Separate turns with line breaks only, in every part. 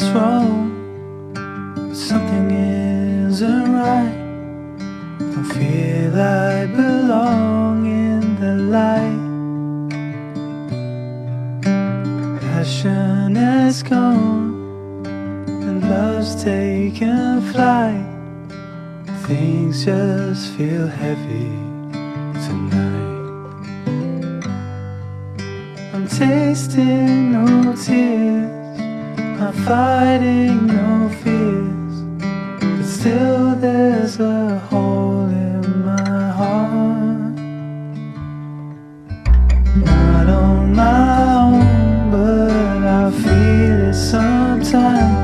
what's wrong, but something isn't right. Don't feel I belong in the light. Passion has gone and love's taken flight. Things just feel heavy tonight. I'm tasting no tears, I'm fighting no fears, but still there's a hole in my heart. Not on my own, but I feel it sometimes.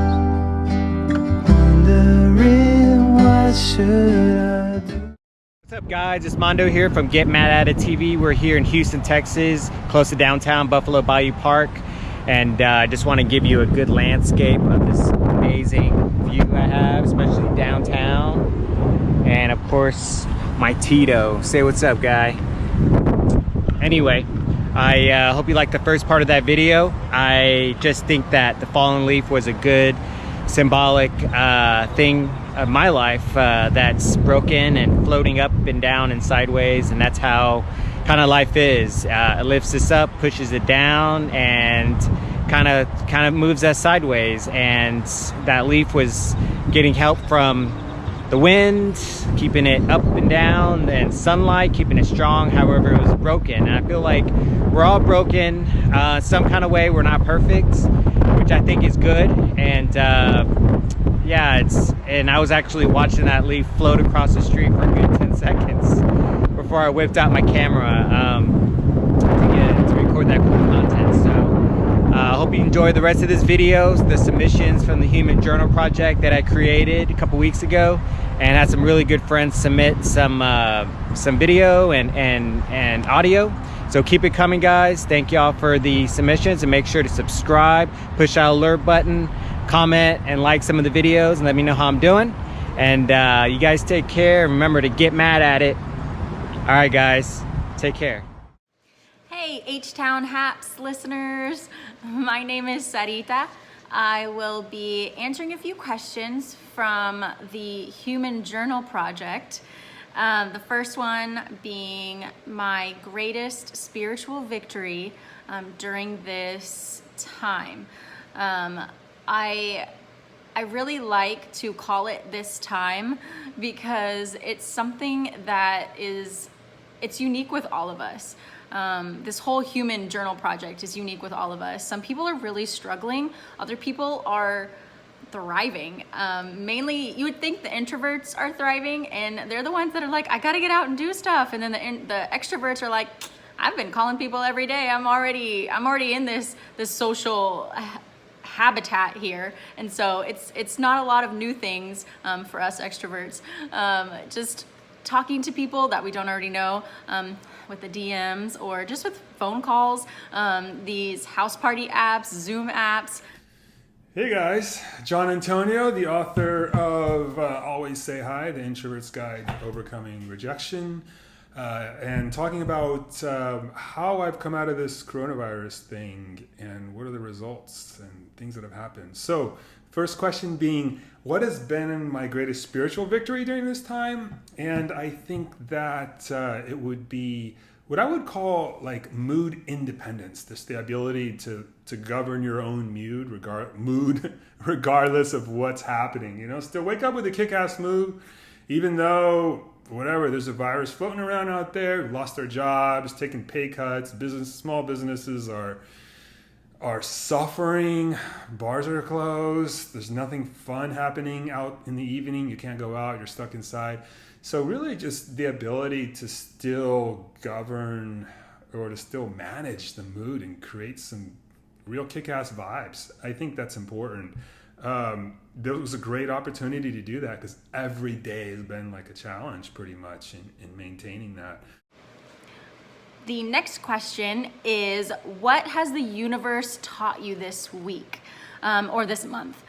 Wondering what should I do.
What's up guys, it's Mando here from Get Mad at It TV. We're here in Houston, Texas, close to downtown Buffalo Bayou Park. And I just want to give you a good landscape of this amazing view I have, especially downtown. And of course, my Tito. Say what's up, guy. Anyway, I hope you liked the first part of that video. I just think that the fallen leaf was a good symbolic thing of my life that's broken and floating up and down and sideways, and that's how kind of life is. It lifts us up, pushes it down, and kind of moves us sideways. And that leaf was getting help from the wind, keeping it up and down, and sunlight, keeping it strong. However, it was broken, and I feel like we're all broken some kind of way. We're not perfect, which I think is good. And yeah, and I was actually watching that leaf float across the street for a good 10 seconds before I whipped out my camera to record that cool content. So I hope you enjoy the rest of this video, the submissions from the Human Journal Project that I created a couple weeks ago, and had some really good friends submit some video and audio. So keep it coming, guys. Thank y'all for the submissions, and make sure to subscribe, push that alert button, comment and like some of the videos, and let me know how I'm doing. And you guys take care. Remember to get mad at it. All right, guys, take care.
Hey, H-Town Haps listeners. My name is Sadita. I will be answering a few questions from the Human Journal Project. The first one being my greatest spiritual victory during this time. I really like to call it this time because it's something that it's unique with all of us. This whole Human Journal Project is unique with all of us. Some people are really struggling. Other people are thriving. Mainly, you would think the introverts are thriving, and they're the ones that are like, I gotta get out and do stuff. And then the extroverts are like, I've been calling people every day. I'm already in this social habitat here, and so it's not a lot of new things for us extroverts. Just talking to people that we don't already know with the DMs or just with phone calls, these house party apps, Zoom apps.
Hey guys, John Antonio, the author of Always Say Hi, The Introvert's Guide to Overcoming Rejection, and talking about how I've come out of this coronavirus thing and what are the results and things that have happened. So, first question being, what has been my greatest spiritual victory during this time? And I think that it would be what I would call like mood independence, just the ability to govern your own mood regardless of what's happening. You know, still wake up with a kick-ass mood, even though whatever, there's a virus floating around out there, lost their jobs, taking pay cuts, small businesses are suffering, bars are closed, there's nothing fun happening out in the evening, you can't go out, you're stuck inside. So really just the ability to still govern or to still manage the mood and create some real kick-ass vibes. I think that's important. There was a great opportunity to do that because every day has been like a challenge pretty much in maintaining that.
The next question is, what has the universe taught you this week or this month?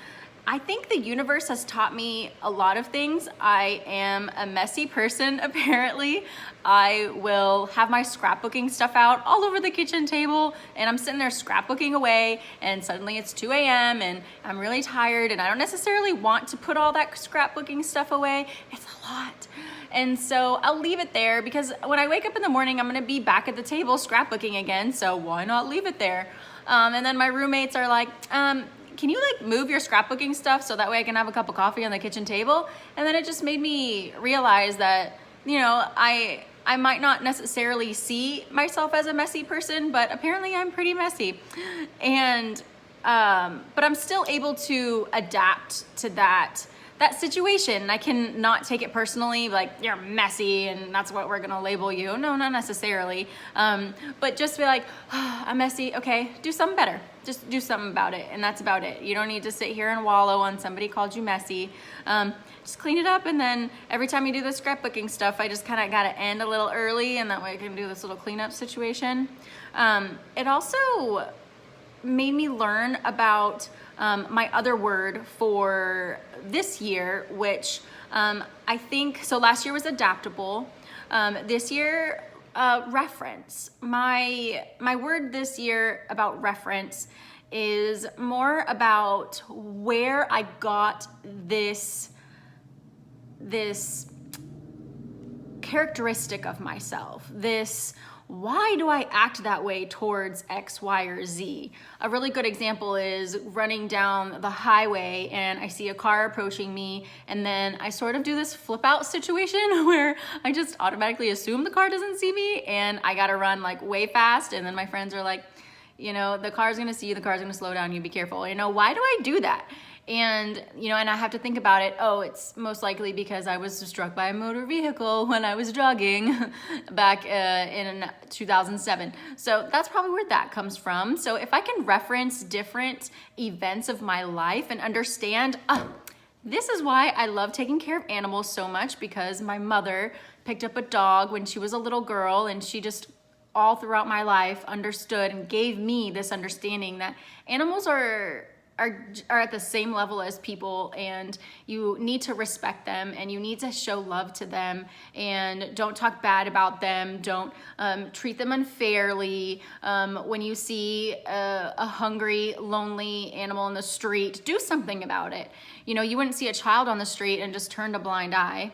I think the universe has taught me a lot of things. I am a messy person, apparently. I will have my scrapbooking stuff out all over the kitchen table, and I'm sitting there scrapbooking away, and suddenly it's 2 a.m. and I'm really tired, and I don't necessarily want to put all that scrapbooking stuff away. It's a lot. And so I'll leave it there because when I wake up in the morning, I'm gonna be back at the table scrapbooking again, so why not leave it there? And then my roommates are like, can you like move your scrapbooking stuff so that way I can have a cup of coffee on the kitchen table? And then it just made me realize that, you know, I might not necessarily see myself as a messy person, but apparently I'm pretty messy. And, but I'm still able to adapt to that situation. I can not take it personally, like you're messy and that's what we're gonna label you. No, not necessarily. But just be like, oh, I'm messy, okay, do something better. Just do something about it, and that's about it. You don't need to sit here and wallow on somebody called you messy. Just clean it up, and then every time you do the scrapbooking stuff, I just kind of gotta end a little early, and that way I can do this little cleanup situation. It also made me learn about my other word for this year, which I think, so last year was adaptable. This year, reference. My word this year about reference is more about where I got this characteristic of myself, why do I act that way towards X, Y, or Z? A really good example is running down the highway and I see a car approaching me, and then I sort of do this flip out situation where I just automatically assume the car doesn't see me and I gotta run like way fast, and then my friends are like, you know, the car's gonna see you, the car's gonna slow down, you be careful. You know, why do I do that? And, you know, and I have to think about it. Oh, it's most likely because I was struck by a motor vehicle when I was jogging back in 2007. So that's probably where that comes from. So if I can reference different events of my life and understand, this is why I love taking care of animals so much, because my mother picked up a dog when she was a little girl, and she just all throughout my life understood and gave me this understanding that animals are at the same level as people, and you need to respect them and you need to show love to them, and don't talk bad about them. Don't treat them unfairly. When you see a hungry, lonely animal in the street, do something about it. You know, you wouldn't see a child on the street and just turn a blind eye.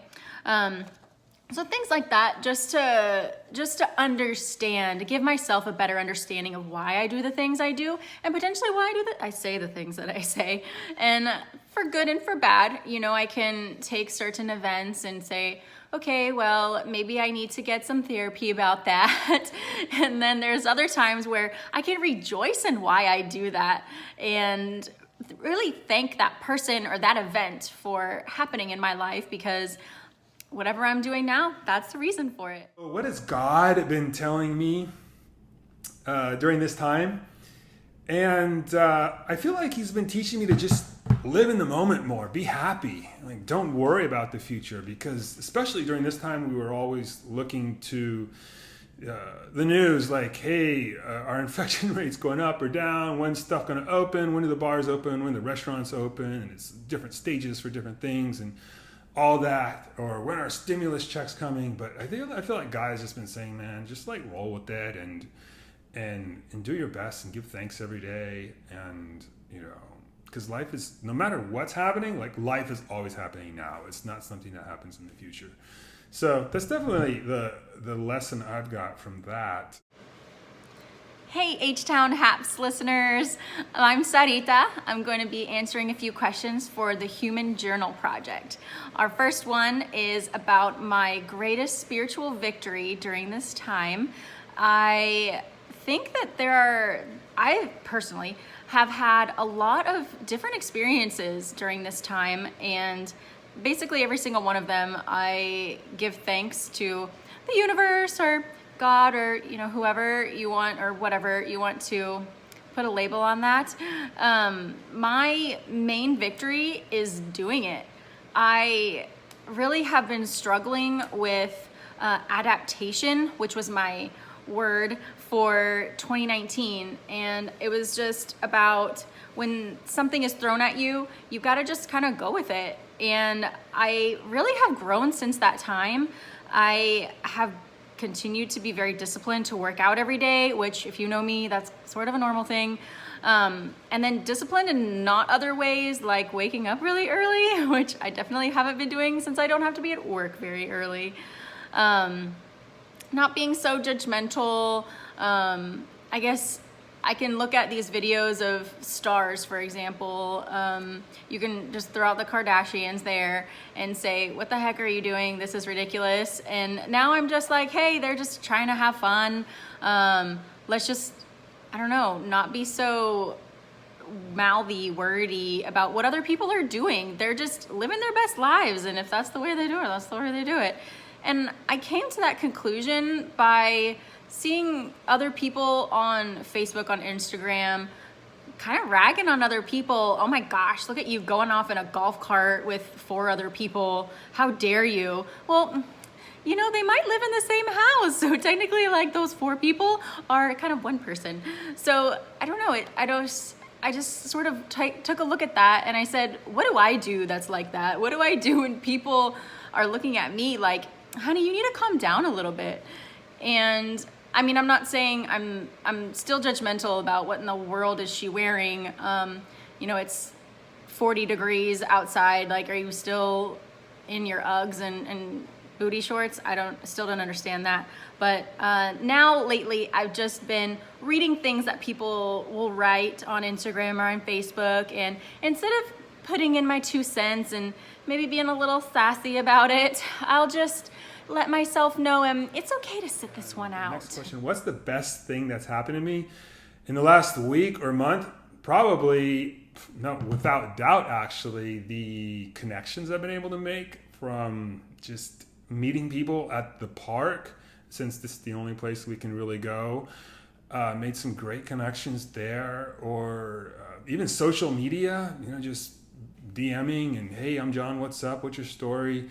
So things like that, just to understand, to give myself a better understanding of why I do the things I do, and potentially why I say the things that I say. And for good and for bad, you know, I can take certain events and say, okay, well, maybe I need to get some therapy about that. And then there's other times where I can rejoice in why I do that and really thank that person or that event for happening in my life, because whatever I'm doing now, that's the reason for it.
What has God been telling me during this time? And I feel like he's been teaching me to just live in the moment more, be happy. Like, don't worry about the future, because especially during this time, we were always looking to the news, like, hey, our infection rate's going up or down, when's stuff going to open, when do the bars open, when the restaurants open, and it's different stages for different things, and all that, or when are stimulus checks coming. But I feel like God has just been saying, man, just like roll with that and do your best and give thanks every day. And, you know, because life is, no matter what's happening, like life is always happening now. It's not something that happens in the future. So that's definitely the lesson I've got from that.
Hey H-Town Haps listeners, I'm Sadita. I'm going to be answering a few questions for the Human Journal Project. Our first one is about my greatest spiritual victory during this time. I think that I personally have had a lot of different experiences during this time, and basically every single one of them I give thanks to the universe or God, or, you know, whoever you want, or whatever you want to put a label on that. My main victory is doing it. I really have been struggling with adaptation, which was my word for 2019, and it was just about when something is thrown at you, you gotta just kind of go with it. And I really have grown since that time. I have continued to be very disciplined to work out every day, which if you know me, that's sort of a normal thing. And then disciplined in not other ways, like waking up really early, which I definitely haven't been doing since I don't have to be at work very early. Not being so judgmental. I guess I can look at these videos of stars, for example. You can just throw out the Kardashians there and say, what the heck are you doing? This is ridiculous. And now I'm just like, hey, they're just trying to have fun. Let's just, I don't know, not be so mouthy, wordy about what other people are doing. They're just living their best lives. And if that's the way they do it, that's the way they do it. And I came to that conclusion by seeing other people on Facebook, on Instagram, kind of ragging on other people. Oh my gosh, look at you going off in a golf cart with 4 other people. How dare you? Well, you know, they might live in the same house. So technically, like, those 4 people are kind of one person. So I don't know, I just sort of took a look at that and I said, what do I do that's like that? What do I do when people are looking at me like, honey, you need to calm down a little bit? And I mean, I'm not saying I'm still judgmental about what in the world is she wearing. You know, it's 40 degrees outside. Like, are you still in your Uggs and booty shorts? Still don't understand that. But now lately, I've just been reading things that people will write on Instagram or on Facebook. And instead of putting in my 2 cents and maybe being a little sassy about it, I'll just let myself know it's okay to sit this one out.
Next question. What's the best thing that's happened to me in the last week or month? Probably, no, without doubt, actually, the connections I've been able to make from just meeting people at the park, since this is the only place we can really go. Made some great connections there, or even social media, you know, just DMing and, hey, I'm John, what's up? What's your story?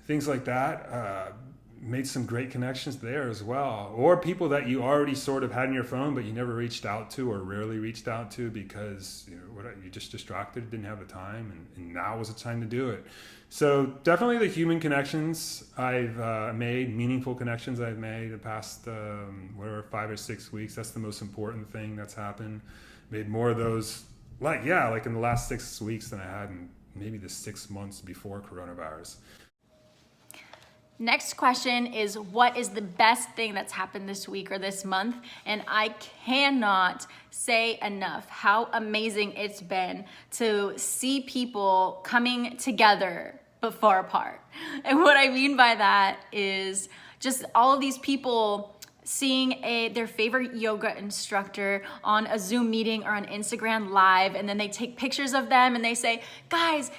Things like that. Made some great connections there as well. Or people that you already sort of had in your phone, but you never reached out to or rarely reached out to because you're just distracted, didn't have the time, and now was the time to do it. So definitely the human connections I've made, meaningful connections I've made the past 5 or 6 weeks. That's the most important thing that's happened. Made more of those, like in the last 6 weeks than I had in maybe the 6 months before coronavirus.
Next question is, what is the best thing that's happened this week or this month? And I cannot say enough how amazing it's been to see people coming together but far apart. And what I mean by that is just all of these people seeing their favorite yoga instructor on a Zoom meeting or on Instagram Live, and then they take pictures of them and they say, guys,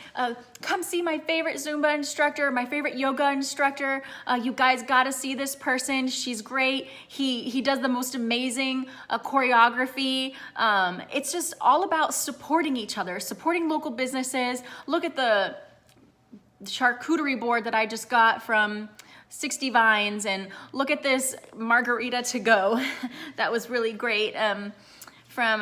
come see my favorite Zumba instructor, my favorite yoga instructor. You guys gotta see this person. She's great. He does the most amazing choreography. It's just all about supporting each other, supporting local businesses. Look at the charcuterie board that I just got from 60 Vines, and look at this margarita to go. That was really great from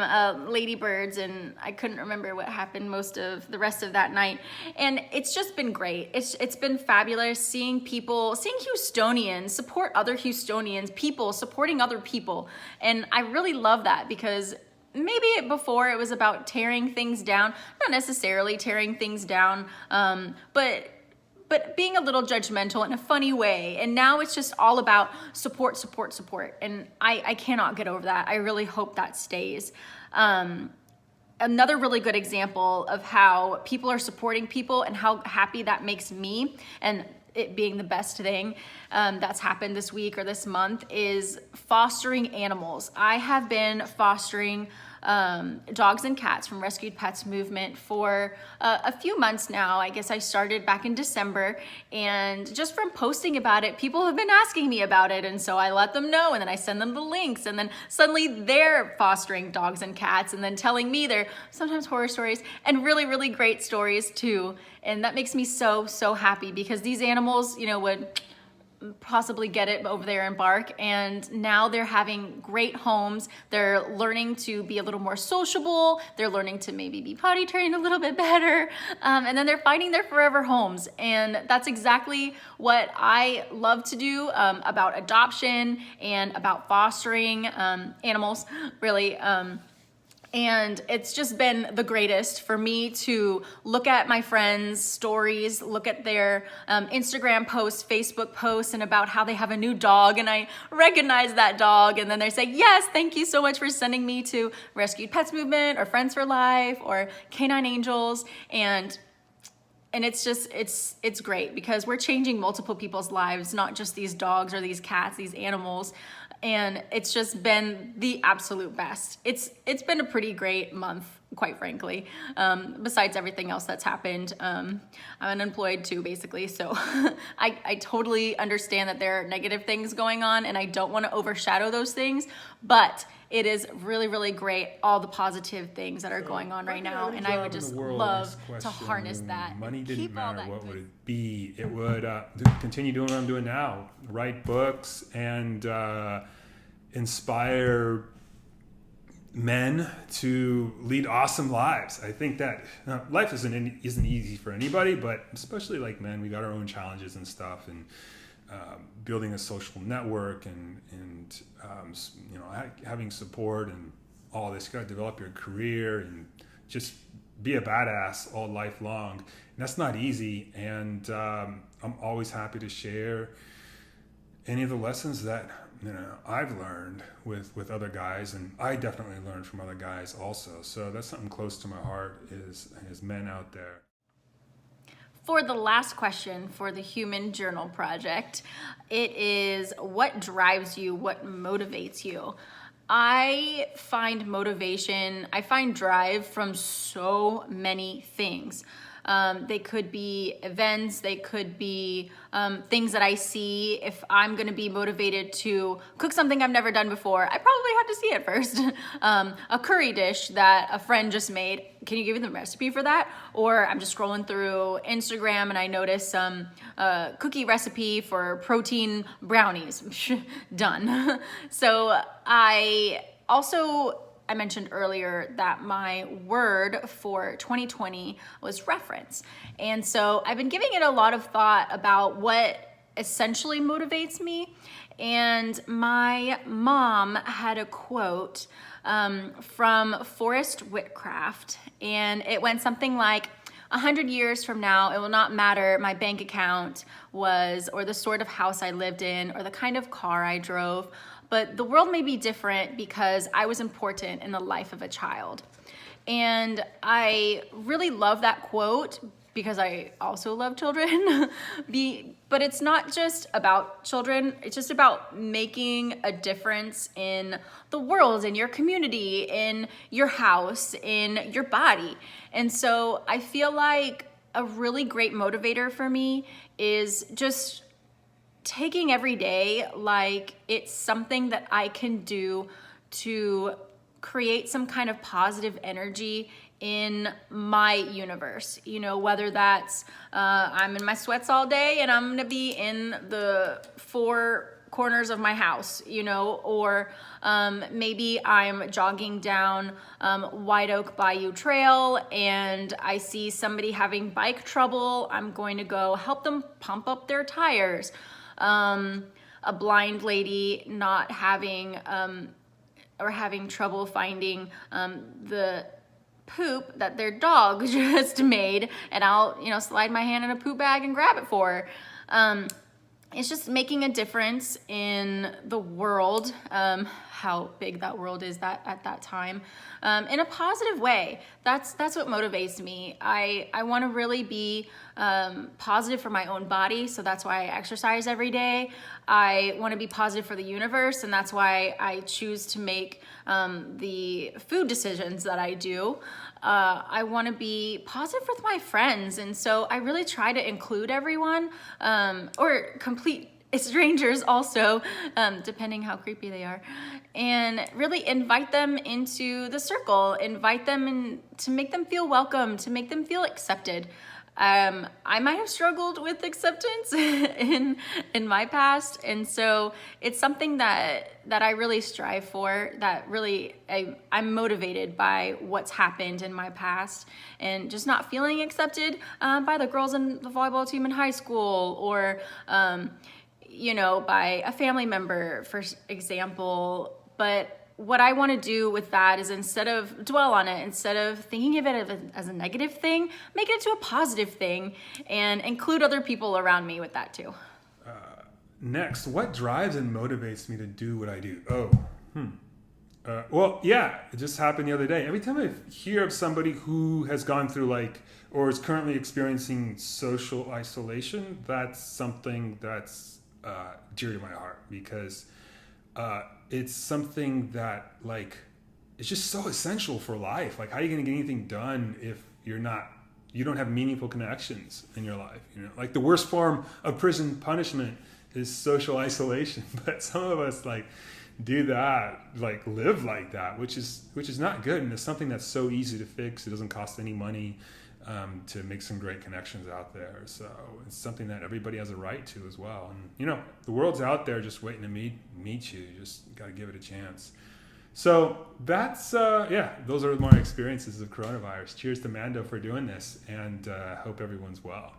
Ladybirds, and I couldn't remember what happened most of the rest of that night. And it's just been great. It's been fabulous seeing Houstonians support other Houstonians, people supporting other people. And I really love that, because maybe before it was about tearing things down, not necessarily tearing things down, but being a little judgmental in a funny way. And now it's just all about support, support, support. And I cannot get over that. I really hope that stays. Another really good example of how people are supporting people and how happy that makes me, and it being the best thing that's happened this week or this month, is fostering animals. I have been fostering dogs and cats from Rescued Pets Movement for a few months now. I guess I started back in December, and just from posting about it, people have been asking me about it, and so I let them know, and then I send them the links, and then suddenly they're fostering dogs and cats, and then telling me their sometimes horror stories and really, really great stories too. And that makes me so, so happy, because these animals, would possibly get it over there in Bark, and now they're having great homes. They're learning to be a little more sociable. They're learning to maybe be potty trained a little bit better, and then they're finding their forever homes. And that's exactly what I love to do about adoption and about fostering animals, really. And it's just been the greatest for me to look at my friends' stories, look at their Instagram posts, Facebook posts, and about how they have a new dog, and I recognize that dog, and then they say, yes, thank you so much for sending me to Rescued Pets Movement or Friends for Life or Canine Angels, and it's just, it's great because we're changing multiple people's lives, not just these dogs or these cats, these animals. And it's just been the absolute best. It's been a pretty great month, quite frankly, besides everything else that's happened. I'm unemployed too, basically. So I totally understand that there are negative things going on, and I don't want to overshadow those things, but it is really, really great, all the positive things that are going on right now. And I would just love to harness that.
Money didn't matter. What would it be? It would continue doing what I'm doing now. Write books and inspire men to lead awesome lives. I think that life isn't easy for anybody, but especially like men, we got our own challenges and stuff, and building a social network and having support and all this. You got to develop your career and just be a badass all life long. And that's not easy. And I'm always happy to share any of the lessons that I've learned with other guys, and I definitely learned from other guys also. So that's something close to my heart is men out there.
For the last question for the Human Journal Project, it is, what drives you? What motivates you? I find drive from so many things. They could be events, they could be things that I see. If I'm gonna be motivated to cook something I've never done before, I probably have to see it first. A curry dish that a friend just made, can you give me the recipe for that? Or I'm just scrolling through Instagram and I notice some cookie recipe for protein brownies. Done. So I mentioned earlier that my word for 2020 was reference. And so I've been giving it a lot of thought about what essentially motivates me. And my mom had a quote from Forrest Whitcraft, and it went something like, 100 years from now, it will not matter my bank account was, or the sort of house I lived in, or the kind of car I drove, but the world may be different because I was important in the life of a child. And I really love that quote because I also love children. But it's not just about children, it's just about making a difference in the world, in your community, in your house, in your body. And so I feel like a really great motivator for me is just taking every day like it's something that I can do to create some kind of positive energy in my universe. Whether that's I'm in my sweats all day and I'm gonna be in the 4 corners of my house, or maybe I'm jogging down White Oak Bayou Trail and I see somebody having bike trouble. I'm going to go help them pump up their tires. A blind lady not having or having trouble finding the poop that their dog just made, and I'll slide my hand in a poop bag and grab it for her. It's just making a difference in the world, how big that world is at that time, in a positive way. That's what motivates me. I want to really be positive for my own body, so that's why I exercise every day. I want to be positive for the universe, and that's why I choose to make the food decisions that I do. I want to be positive with my friends, and so I really try to include everyone, or complete strangers also, depending how creepy they are, and really invite them into the circle, invite them in to make them feel welcome, to make them feel accepted. I might have struggled with acceptance in my past, and so it's something that I really strive for, that really I'm motivated by what's happened in my past, and just not feeling accepted by the girls in the volleyball team in high school, or by a family member, for example. But what I want to do with that is, instead of dwell on it, instead of thinking of it as a negative thing, make it into a positive thing and include other people around me with that too.
Next, what drives and motivates me to do what I do? It just happened the other day. Every time I hear of somebody who has gone through or is currently experiencing social isolation, that's something that's dear to my heart, because it's something that it's just so essential for life. How are you going to get anything done if you don't have meaningful connections in your life? The worst form of prison punishment is social isolation, but some of us do that, live like that, which is not good. And it's something that's so easy to fix. It doesn't cost any money to make some great connections out there. So it's something that everybody has a right to as well. And the world's out there just waiting to meet you. You just got to give it a chance. So that's those are my experiences of coronavirus. Cheers to Mando for doing this, and hope everyone's well.